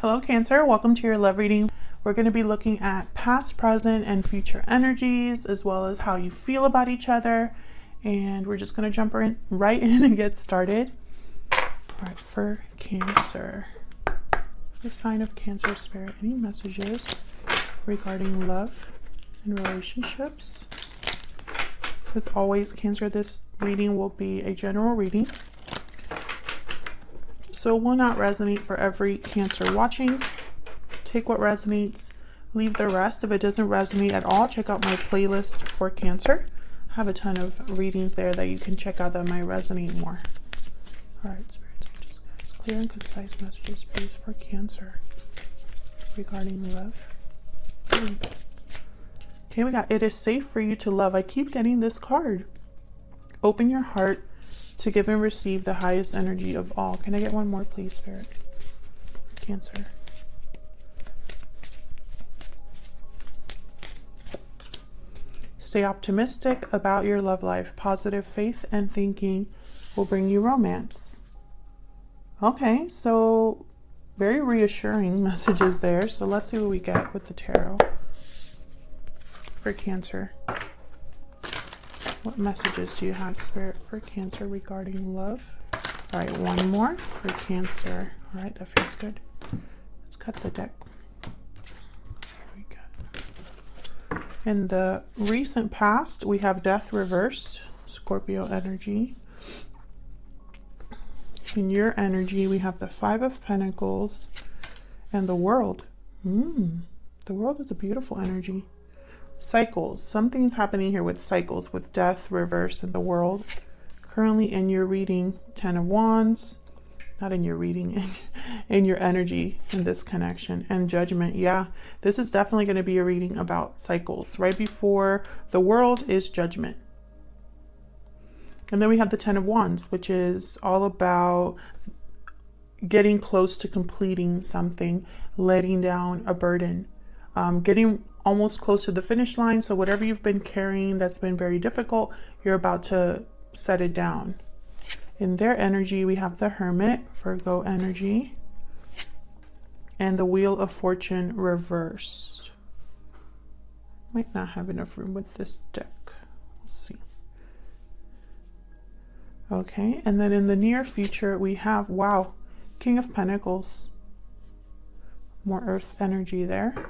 Hello Cancer, welcome to your love reading. We're going to be looking at past, present, and future energies, as well as how you feel about each other. And we're just going to jump right in and get started. All right, for Cancer, the sign of Cancer spirit, any messages regarding love and relationships? As always, Cancer, this reading will be a general reading, so it will not resonate for every Cancer watching. Take what resonates, leave the rest. If it doesn't resonate at all, check out my playlist for Cancer. I have a ton of readings there that you can check out that might resonate more. All right, spirits, just guys, clear and concise messages, please, for Cancer regarding love. Okay, we got, it is safe for you to love. I keep getting this card. Open your heart to give and receive the highest energy of all. Can I get one more, please, Spirit? Cancer. Stay optimistic about your love life. Positive faith and thinking will bring you romance. Okay, so very reassuring messages there. So let's see what we get with the tarot for Cancer. What messages do you have, Spirit, for Cancer regarding love? All right, one more for Cancer. All right, that feels good. Let's cut the deck. There we go. In the recent past, we have Death reversed, Scorpio energy. In your energy, we have the Five of Pentacles and the World. The World is a beautiful energy. Cycles. Something's happening here with cycles, with Death reversed in the World. Currently in your reading, 10 of Wands. Not in your reading, in your energy in this connection. And Judgment. Yeah, this is definitely going to be a reading about cycles. Right before the World is Judgment. And then we have the 10 of Wands, which is all about getting close to completing something, letting down a burden, getting almost close to the finish line. So whatever you've been carrying that's been very difficult, you're about to set it down. In their energy, we have the Hermit, Virgo energy, and the Wheel of Fortune reversed. Might not have enough room with this deck. We'll see. Okay, and then in the near future, we have, wow, King of Pentacles. More Earth energy there.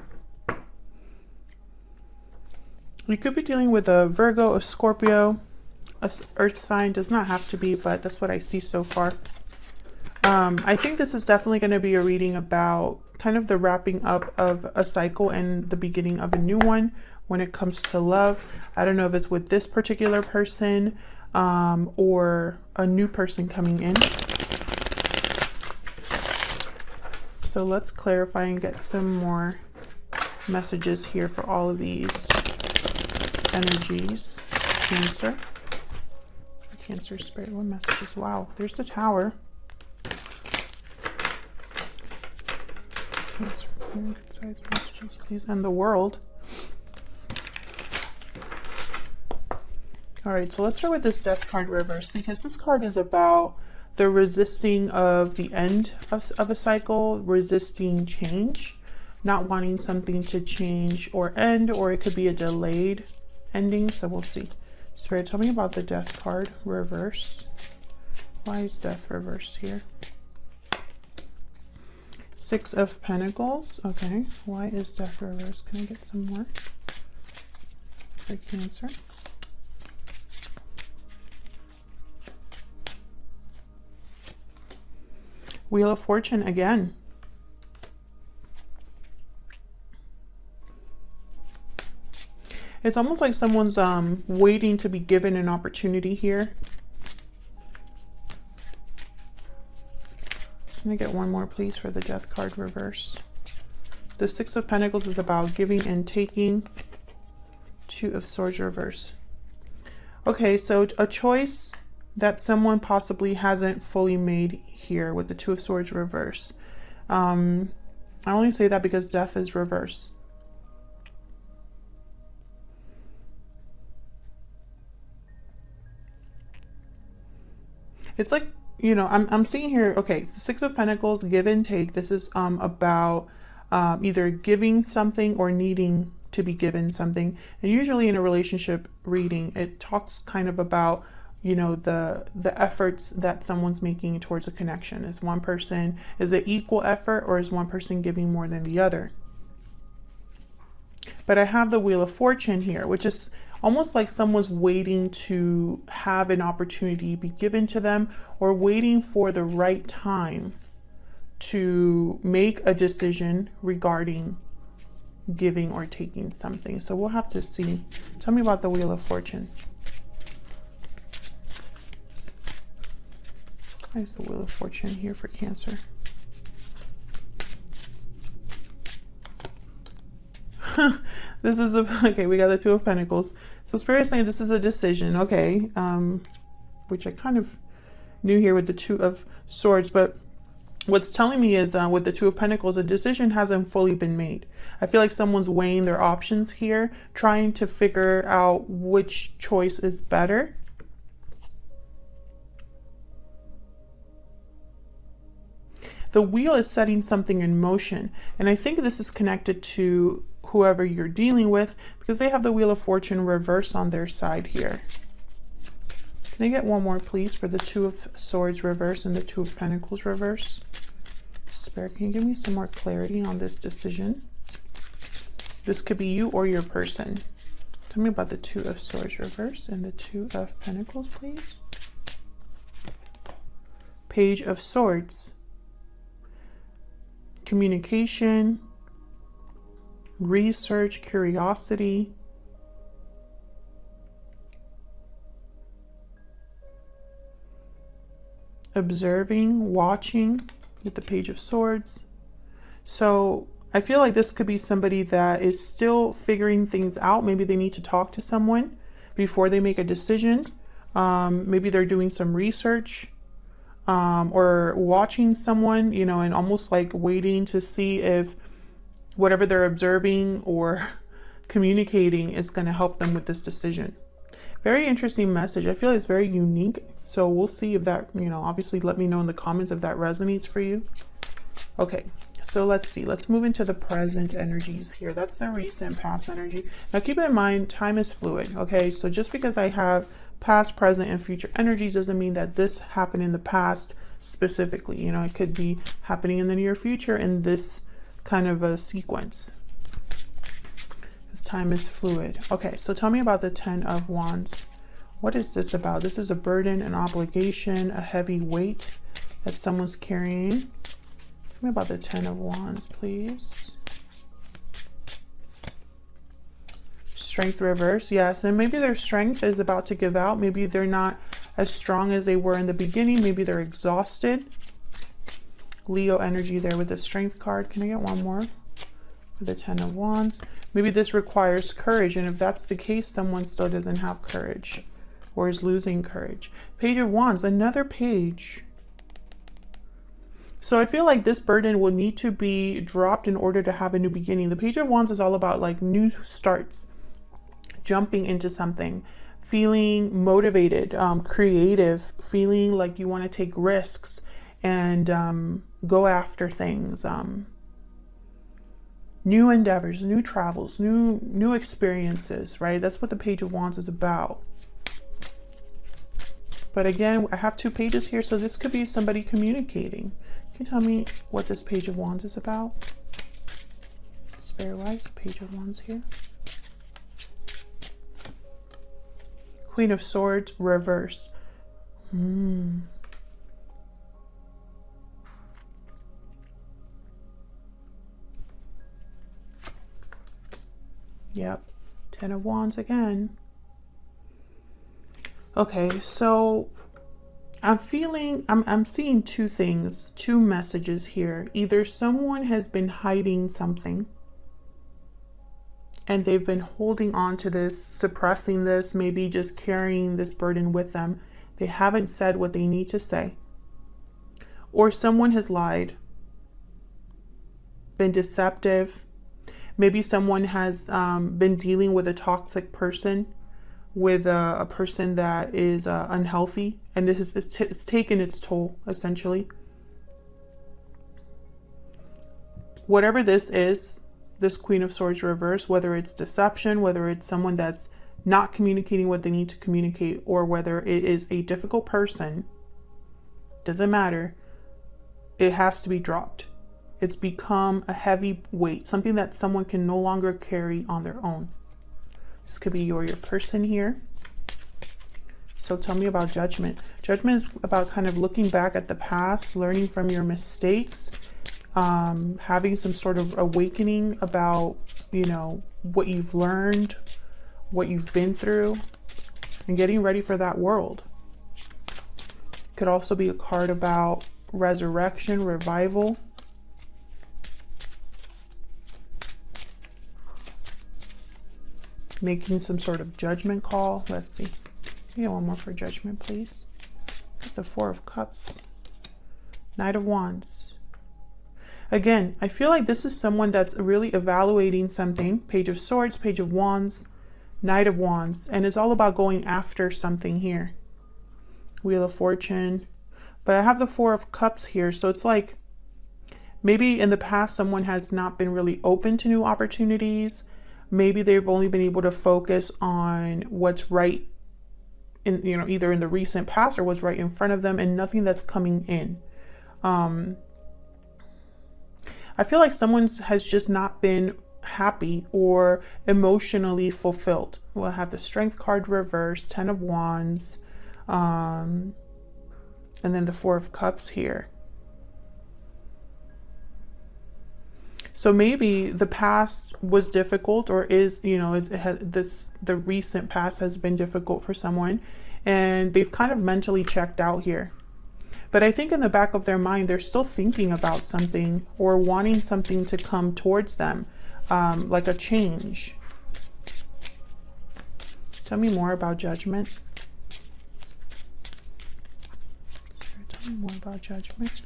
You could be dealing with a Virgo, a Scorpio, a Earth sign. Does not have to be, but that's what I see so far. I think this is definitely going to be a reading about kind of the wrapping up of a cycle and the beginning of a new one when it comes to love. I don't know if it's with this particular person or a new person coming in. So let's clarify and get some more messages here for all of these energies. Cancer. Cancer spirit, what messages? Wow, there's the Tower. Cancer, concise messages, please. And the World. All right, so let's start with this Death card reverse, because this card is about the resisting of the end of a cycle, resisting change, not wanting something to change or end, or it could be a delayed ending. So we'll see. Spirit, tell me about the Death card reverse. Why is Death reversed here? Six of Pentacles. Okay, why is Death reversed? Can I get some more for Cancer? Wheel of Fortune again. It's almost like someone's waiting to be given an opportunity here. Can I get one more, please, for the Death card reverse? The Six of Pentacles is about giving and taking. Two of Swords reverse. Okay, so a choice that someone possibly hasn't fully made here with the Two of Swords reverse. I only say that because Death is reversed. It's like you know, I'm seeing here, okay, the Six of Pentacles, give and take. This is about either giving something or needing to be given something. And usually in a relationship reading, it talks kind of about, you know, the efforts that someone's making towards a connection. Is it equal effort, or is one person giving more than the other? But I have the Wheel of Fortune here, which is almost like someone's waiting to have an opportunity be given to them, or waiting for the right time to make a decision regarding giving or taking something. So we'll have to see. Tell me about the Wheel of Fortune. Why is the Wheel of Fortune here for Cancer? This is okay, we got the Two of Pentacles. So Spirit is saying this is a decision, okay, which I kind of knew here with the Two of Swords, but what's telling me is with the Two of Pentacles, a decision hasn't fully been made. I feel like someone's weighing their options here, trying to figure out which choice is better. The wheel is setting something in motion, and I think this is connected to whoever you're dealing with, because they have the Wheel of Fortune reverse on their side here. Can I get one more, please, for the Two of Swords reverse and the Two of Pentacles reverse? Spirit, can you give me some more clarity on this decision? This could be you or your person. Tell me about the Two of Swords reverse and the Two of Pentacles, please. Page of Swords. Communication, research, curiosity. Observing, watching with the Page of Swords. So I feel like this could be somebody that is still figuring things out. Maybe they need to talk to someone before they make a decision. Maybe they're doing some research. Or watching someone, you know, and almost like waiting to see if whatever they're observing or communicating is going to help them with this decision. Very interesting message. I feel it's very unique. So we'll see if that, you know, obviously let me know in the comments if that resonates for you. Okay, so let's see. Let's move into the present energies here. That's the recent past energy. Now keep in mind, time is fluid. Okay, so just because I have past, present, and future energies doesn't mean that this happened in the past specifically. You know, it could be happening in the near future in this kind of a sequence. This time is fluid. Okay, so tell me about the Ten of Wands. What is this about? This is a burden, an obligation, a heavy weight that someone's carrying. Tell me about the Ten of Wands, please. Strength reverse, yes, and maybe their strength is about to give out. Maybe they're not as strong as they were in the beginning. Maybe they're exhausted. Leo energy there with the Strength card. Can I get one more for the Ten of Wands? Maybe this requires courage, and if that's the case, someone still doesn't have courage or is losing courage. Page of Wands, another page. So I feel like this burden will need to be dropped in order to have a new beginning. The Page of Wands is all about like new starts. Jumping into something, feeling motivated, creative, feeling like you want to take risks and go after things, new endeavors, new travels, new experiences, right? That's what the Page of Wands is about. But again, I have two pages here, so this could be somebody communicating. Can you tell me what this Page of Wands is about? Spirit-wise, Page of Wands here. Queen of Swords, reverse. Yep, Ten of Wands again. Okay, so I'm seeing two things, two messages here. Either someone has been hiding something and they've been holding on to this, suppressing this, maybe just carrying this burden with them. They haven't said what they need to say. Or someone has lied, been deceptive. Maybe someone has been dealing with a toxic person with a person that is unhealthy, and it's taken its toll, essentially. Whatever this is, this Queen of Swords reverse, whether it's deception, whether it's someone that's not communicating what they need to communicate, or whether it is a difficult person, doesn't matter. It has to be dropped. It's become a heavy weight, something that someone can no longer carry on their own. This could be your person here. So tell me about judgment. Judgment is about kind of looking back at the past, learning from your mistakes, having some sort of awakening about, you know, what you've learned, what you've been through, and getting ready for that world. Could also be a card about resurrection, revival. Making some sort of judgment call. Let's see. Yeah, one more for judgment, please. Get the Four of Cups. Knight of Wands. Again, I feel like this is someone that's really evaluating something. Page of Swords, Page of Wands, Knight of Wands. And it's all about going after something here. Wheel of Fortune. But I have the Four of Cups here. So it's like maybe in the past someone has not been really open to new opportunities. Maybe they've only been able to focus on what's right in, you know, either in the recent past or what's right in front of them, and nothing that's coming in. I feel like someone has just not been happy or emotionally fulfilled. We'll have the Strength card reversed, 10 of Wands, and then the Four of Cups here. So maybe the past was difficult, or is, you know, the recent past has been difficult for someone, and they've kind of mentally checked out here. But I think in the back of their mind, they're still thinking about something or wanting something to come towards them, like a change. Tell me more about judgment. Tell me more about judgment.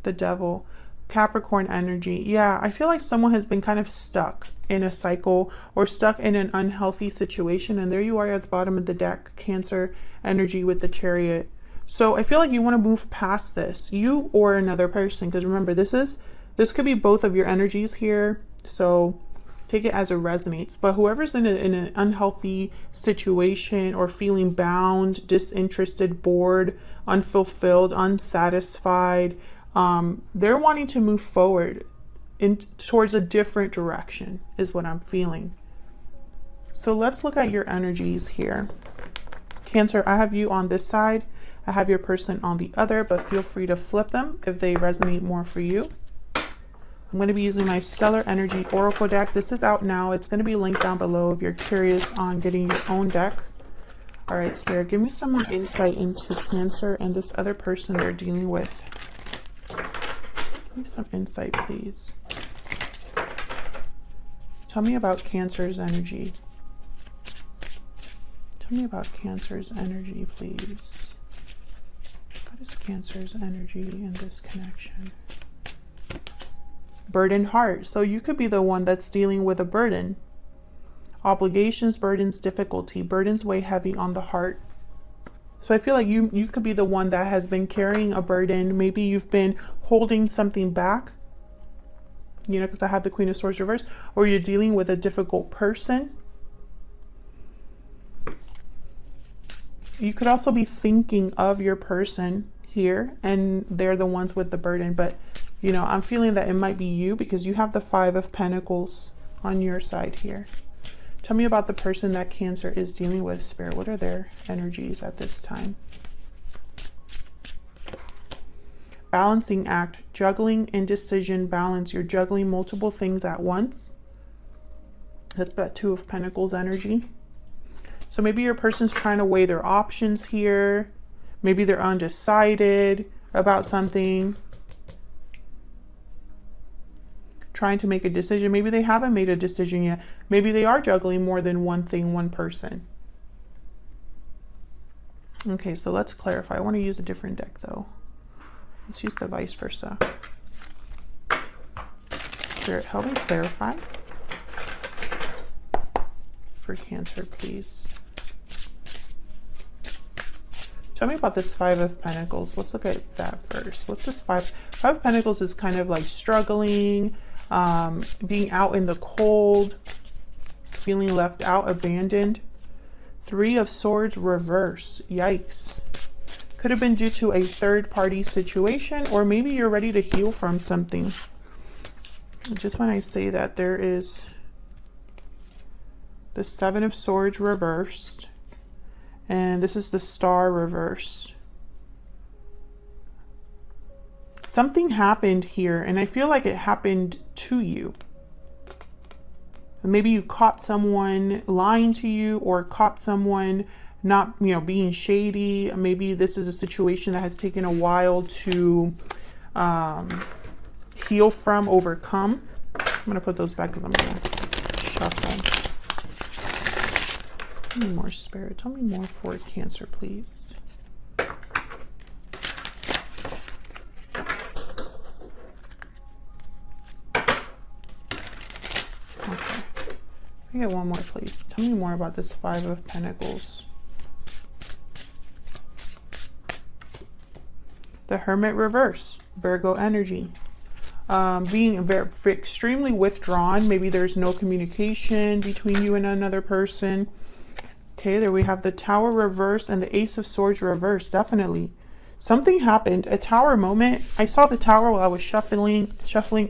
The Devil. Capricorn energy. Yeah, I feel like someone has been kind of stuck in a cycle or stuck in an unhealthy situation. And there you are at the bottom of the deck, Cancer energy with the Chariot. So I feel like you want to move past this, you or another person. Because remember, this could be both of your energies here. So take it as it resonates. But whoever's in an unhealthy situation or feeling bound, disinterested, bored, unfulfilled, unsatisfied, they're wanting to move forward towards a different direction is what I'm feeling. So let's look at your energies here. Cancer, I have you on this side. I have your person on the other, but feel free to flip them if they resonate more for you. I'm going to be using my Stellar Energy Oracle deck. This is out now. It's going to be linked down below if you're curious on getting your own deck. All right, Spirit, give me some more insight into Cancer and this other person they're dealing with. Give me some insight, please. Tell me about Cancer's energy. Tell me about Cancer's energy, please. What is Cancer's energy in this connection? Burdened heart. So you could be the one that's dealing with a burden. Obligations, burdens, difficulty. Burdens weigh heavy on the heart. So I feel like you could be the one that has been carrying a burden. Maybe you've been holding something back, you know, because I have the Queen of Swords reversed, or you're dealing with a difficult person. You could also be thinking of your person here, and they're the ones with the burden. But, you know, I'm feeling that it might be you because you have the Five of Pentacles on your side here. Tell me about the person that Cancer is dealing with, Spirit. What are their energies at this time? Balancing act, juggling, indecision, balance. You're juggling multiple things at once. That's that Two of Pentacles energy. So maybe your person's trying to weigh their options here. Maybe they're undecided about something. Trying to make a decision. Maybe they haven't made a decision yet. Maybe they are juggling more than one thing, one person. Okay, so let's clarify. I want to use a different deck though. Let's use the vice versa. Spirit, help me clarify for Cancer, please. Tell me about this Five of Pentacles. Let's look at that first. What's this Five of Pentacles is kind of like struggling, being out in the cold, feeling left out, abandoned. Three of Swords reverse. Yikes. Could have been due to a third-party situation, or maybe you're ready to heal from something. Just when I say that, there is the Seven of Swords reversed. And this is the Star reversed. Something happened here, and I feel like it happened to you. Maybe you caught someone lying to you, or caught someone not, you know, being shady. Maybe this is a situation that has taken a while to heal from, overcome. I'm going to put those back because I'm going to shuffle. Tell me more, Spirit. Tell me more for Cancer, please. Okay. Let me get one more, please. Tell me more about this Five of Pentacles. The Hermit reverse. Virgo energy. Being very, extremely withdrawn. Maybe there's no communication between you and another person. Okay, there we have the Tower reverse and the Ace of Swords reverse. Definitely. Something happened. A Tower moment. I saw the Tower while I was shuffling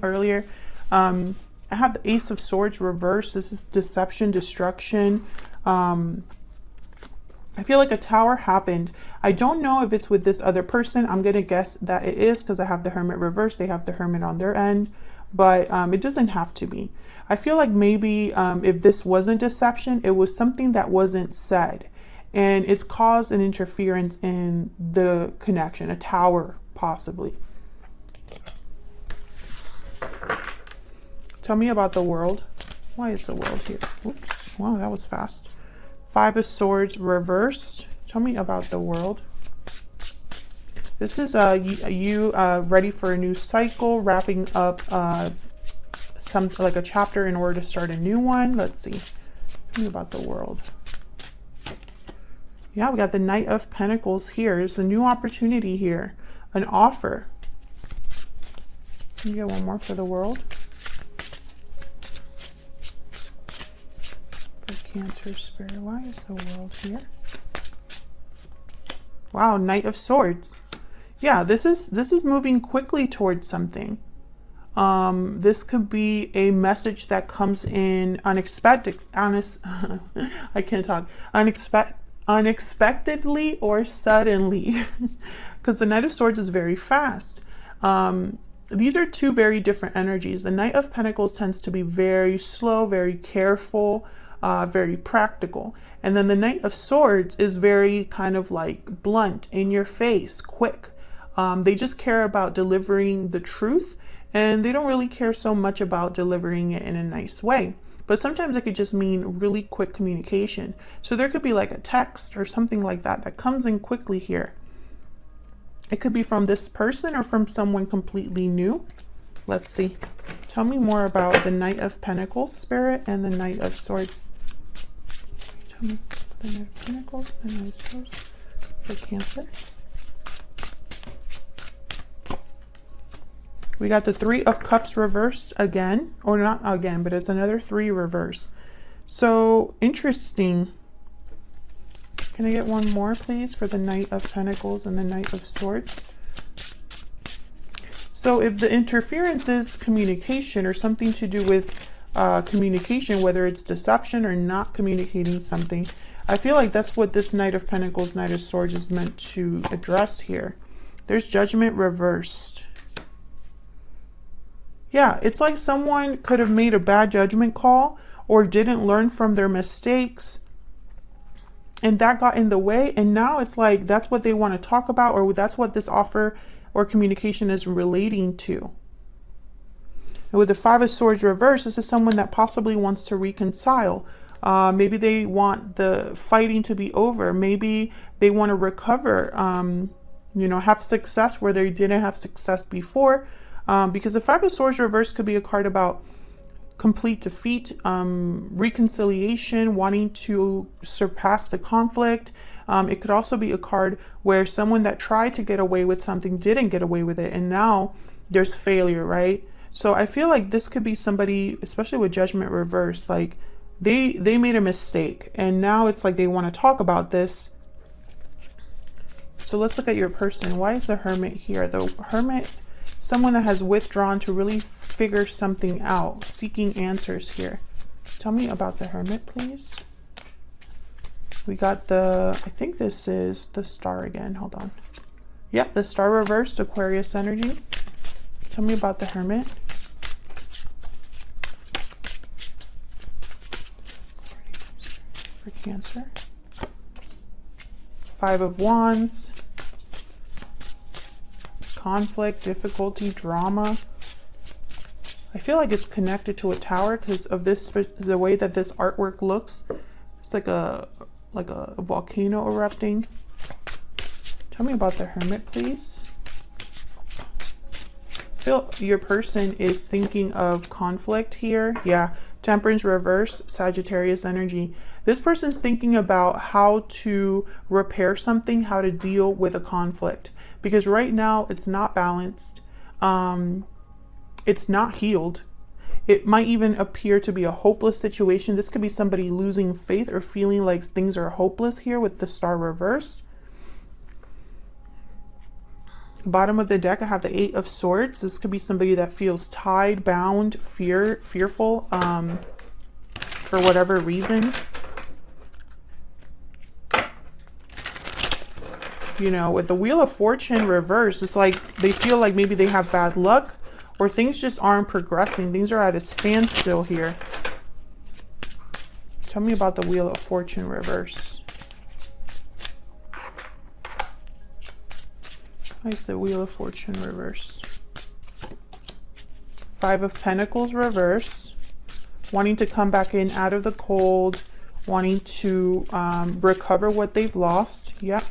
earlier. I have the Ace of Swords reverse. This is deception, destruction. I feel like a Tower happened. I don't know if it's with this other person. I'm going to guess that it is because I have the Hermit reverse. They have the Hermit on their end. But it doesn't have to be. I feel like maybe if this wasn't deception, it was something that wasn't said. And it's caused an interference in the connection. A Tower, possibly. Tell me about the World. Why is the World here? Oops. Wow, that was fast. Five of Swords reversed. Tell me about the World. This is you ready for a new cycle, wrapping up like a chapter in order to start a new one. Let's see. Tell me about the World. Yeah, we got the Knight of Pentacles here. There's a new opportunity here. An offer. Can you get one more for the World? For Cancer, Spirit. Why is the World here? Wow, Knight of Swords. Yeah, this is moving quickly towards something. This could be a message that comes in unexpectedly or suddenly, because the Knight of Swords is very fast. These are two very different energies. The Knight of Pentacles tends to be very slow, very careful, very practical. And then the Knight of Swords is very kind of like blunt, in your face, quick. They just care about delivering the truth, and they don't really care so much about delivering it in a nice way. But sometimes it could just mean really quick communication. So there could be like a text or something like that that comes in quickly here. It could be from this person or from someone completely new. Let's see. Tell me more about the Knight of Pentacles, Spirit, and the Knight of Swords. Tell me the Knight of Pentacles and the Knight of Swords for Cancer. We got the Three of Cups reversed again, or not again, but it's another three reverse. So interesting. Can I get one more, please, for the Knight of Pentacles and the Knight of Swords? So if the interference is communication or something to do with communication, whether it's deception or not communicating something, I feel like that's what this Knight of Pentacles, Knight of Swords is meant to address here. There's Judgment reversed. Yeah, it's like someone could have made a bad judgment call or didn't learn from their mistakes, and that got in the way. And now it's like that's what they want to talk about, or that's what this offer or communication is relating to. And with the Five of Swords reversed, this is someone that possibly wants to reconcile. Maybe they want the fighting to be over. Maybe they want to recover, you know, have success where they didn't have success before. Because the Five of Swords reversed could be a card about complete defeat, reconciliation, wanting to surpass the conflict. It could also be a card where someone that tried to get away with something didn't get away with it, and now there's failure, right? So I feel like this could be somebody, especially with Judgment reverse, like they made a mistake, and now it's like they want to talk about this. So let's look at your person. Why is the Hermit here? The Hermit, someone that has withdrawn to really figure something out, seeking answers here. Tell me about the Hermit, please. We got the, I think this is the Star again. Hold on. Yep, the Star reversed, Aquarius energy. Tell me about the Hermit. For Cancer. Five of Wands. Conflict, difficulty, drama. I feel like it's connected to a tower because of this, the way that this artwork looks. It's like a volcano erupting. Tell me about the Hermit, please. I feel your person is thinking of conflict here. Yeah, Temperance reverse, Sagittarius energy. This person's thinking about how to repair something, how to deal with a conflict. Because right now it's not balanced. It's not healed. It might even appear to be a hopeless situation. This could be somebody losing faith or feeling like things are hopeless here with the Star reversed. Bottom of the deck, I have the Eight of Swords. This could be somebody that feels tied, bound, fearful for whatever reason. You know, with the Wheel of Fortune reversed, it's like they feel like maybe they have bad luck or things just aren't progressing. Things are at a standstill here. Tell me about the Wheel of Fortune reverse. Why is the Wheel of Fortune reverse? Five of Pentacles reverse. Wanting to come back in out of the cold. Wanting to recover what they've lost. Yep.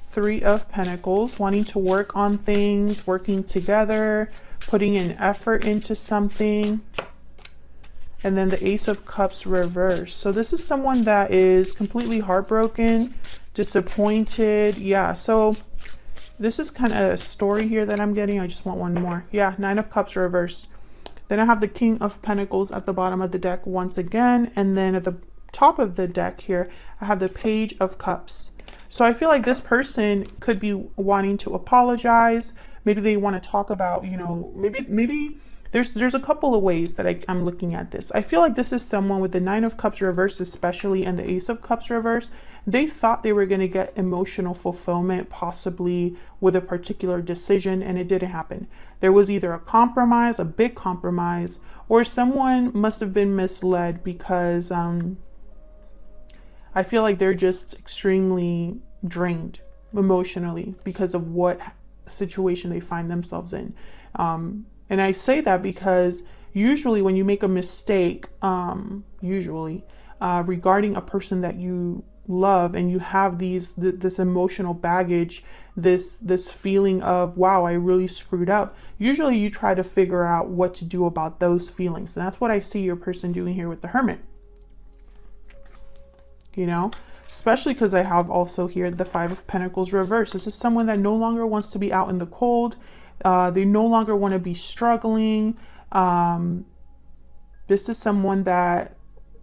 Three of Pentacles, wanting to work on things, working together, putting an effort into something. And then the Ace of Cups reverse. So this is someone that is completely heartbroken, disappointed. Yeah, so this is kind of a story here that I'm getting. I just want one more. Yeah, Nine of Cups reverse. Then I have the King of Pentacles at the bottom of the deck once again. And then at the top of the deck here, I have the Page of Cups. So I feel like this person could be wanting to apologize. Maybe they want to talk about, you know, maybe there's a couple of ways that I'm looking at this. I feel like this is someone with the Nine of Cups reverse especially and the Ace of Cups reverse. They thought they were going to get emotional fulfillment possibly with a particular decision, and it didn't happen. There was either a compromise, a big compromise, or someone must have been misled because I feel like they're just extremely drained emotionally because of what situation they find themselves in. And I say that because usually when you make a mistake, regarding a person that you love and you have this emotional baggage, this feeling of, wow, I really screwed up. Usually you try to figure out what to do about those feelings. And that's what I see your person doing here with the Hermit. You know, especially because I have also here the Five of Pentacles reverse. This is someone that no longer wants to be out in the cold. They no longer want to be struggling. This is someone that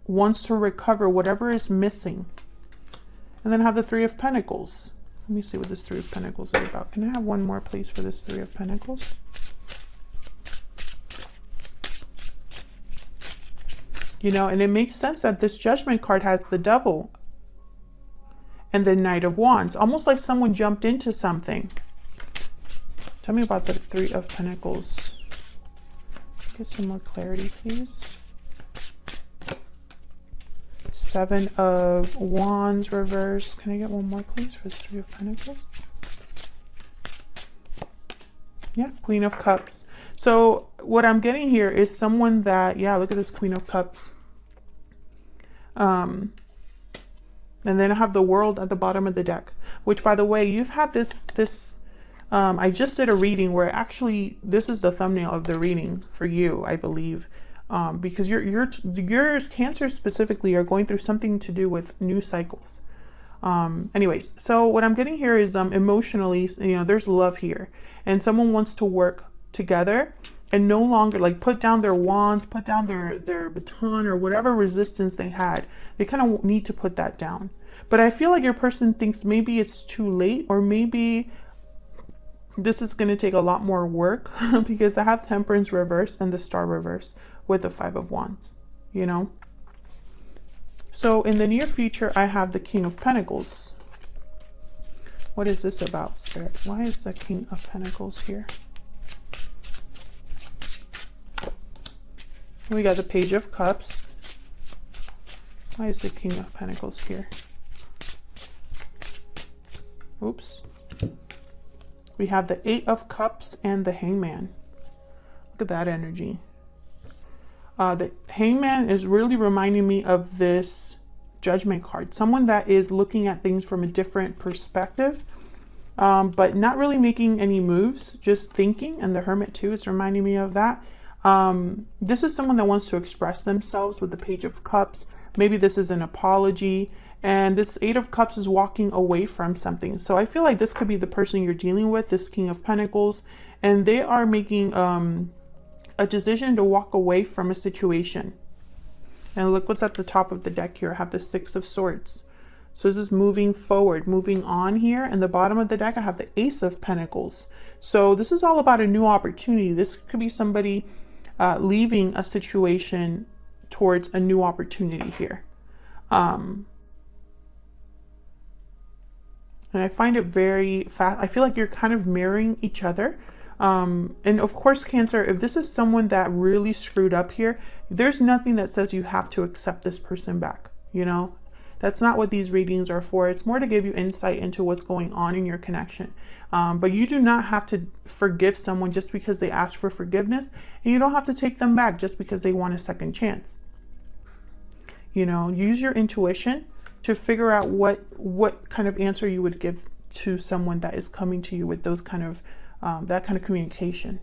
wants to recover whatever is missing. And then I have the Three of Pentacles. Let me see what this Three of Pentacles is about. Can I have one more, please, for this Three of Pentacles? You know, and it makes sense that this Judgment card has the Devil and the Knight of Wands, almost like someone jumped into something. Tell me about the Three of Pentacles. Get some more clarity, please. Seven of Wands reverse. Can I get one more, please, for the Three of Pentacles? Yeah, Queen of Cups. So what I'm getting here is someone that, yeah, look at this Queen of Cups. And then I have the World at the bottom of the deck, which, by the way, you've had this I just did a reading where actually this is the thumbnail of the reading for you, I believe, because your Cancer specifically are going through something to do with new cycles. Anyways, so what I'm getting here is emotionally, you know, there's love here, and someone wants to work together and no longer like put down their wands, put down their baton or whatever resistance they had. They kind of need to put that down. But I feel like your person thinks maybe it's too late, or maybe this is going to take a lot more work because I have Temperance reverse and the Star reverse with the Five of Wands, you know. So in the near future, I have the King of Pentacles. What is this about, Spirit? Why is the King of Pentacles here? We got the Page of Cups. Why is the King of Pentacles here? Oops. We have the Eight of Cups and the Hangman. Look at that energy. The Hangman is really reminding me of this Judgment card. Someone that is looking at things from a different perspective, but not really making any moves, just thinking. And the Hermit too, it's reminding me of that. This is someone that wants to express themselves with the Page of Cups. Maybe this is an apology. And this Eight of Cups is walking away from something. So I feel like this could be the person you're dealing with, this King of Pentacles. And they are making a decision to walk away from a situation. And look what's at the top of the deck here. I have the Six of Swords. So this is moving forward, moving on here. And the bottom of the deck, I have the Ace of Pentacles. So this is all about a new opportunity. This could be somebody leaving a situation towards a new opportunity here. And I find it very fast. I feel like you're kind of mirroring each other. And of course, Cancer, if this is someone that really screwed up here, there's nothing that says you have to accept this person back. You know, that's not what these readings are for. It's more to give you insight into what's going on in your connection. But you do not have to forgive someone just because they ask for forgiveness. And you don't have to take them back just because they want a second chance. You know, use your intuition to figure out what kind of answer you would give to someone that is coming to you with those kind of that kind of communication.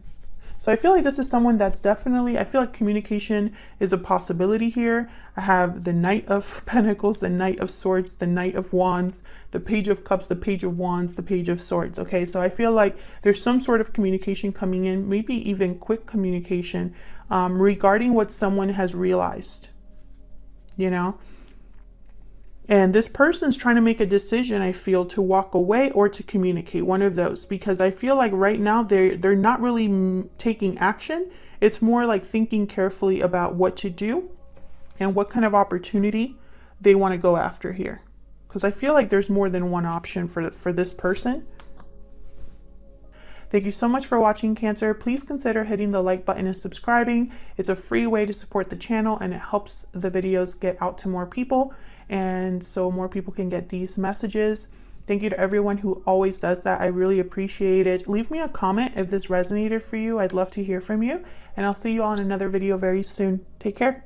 So I feel like this is someone that's definitely, I feel like communication is a possibility here. I have the Knight of Pentacles, the Knight of Swords, the Knight of Wands, the Page of Cups, the Page of Wands, the Page of Swords. Okay, so I feel like there's some sort of communication coming in, maybe even quick communication regarding what someone has realized, you know. And this person's trying to make a decision, I feel, to walk away or to communicate, one of those, because I feel like right now they're not really taking action. It's more like thinking carefully about what to do and what kind of opportunity they want to go after here. Because I feel like there's more than one option for this person. Thank you so much for watching, Cancer. Please consider hitting the like button and subscribing. It's a free way to support the channel, and it helps the videos get out to more people, and so more people can get these messages. Thank you to everyone who always does that. I really appreciate it. Leave me a comment if this resonated for you. I'd love to hear from you, and I'll see you all in another video very soon. Take care.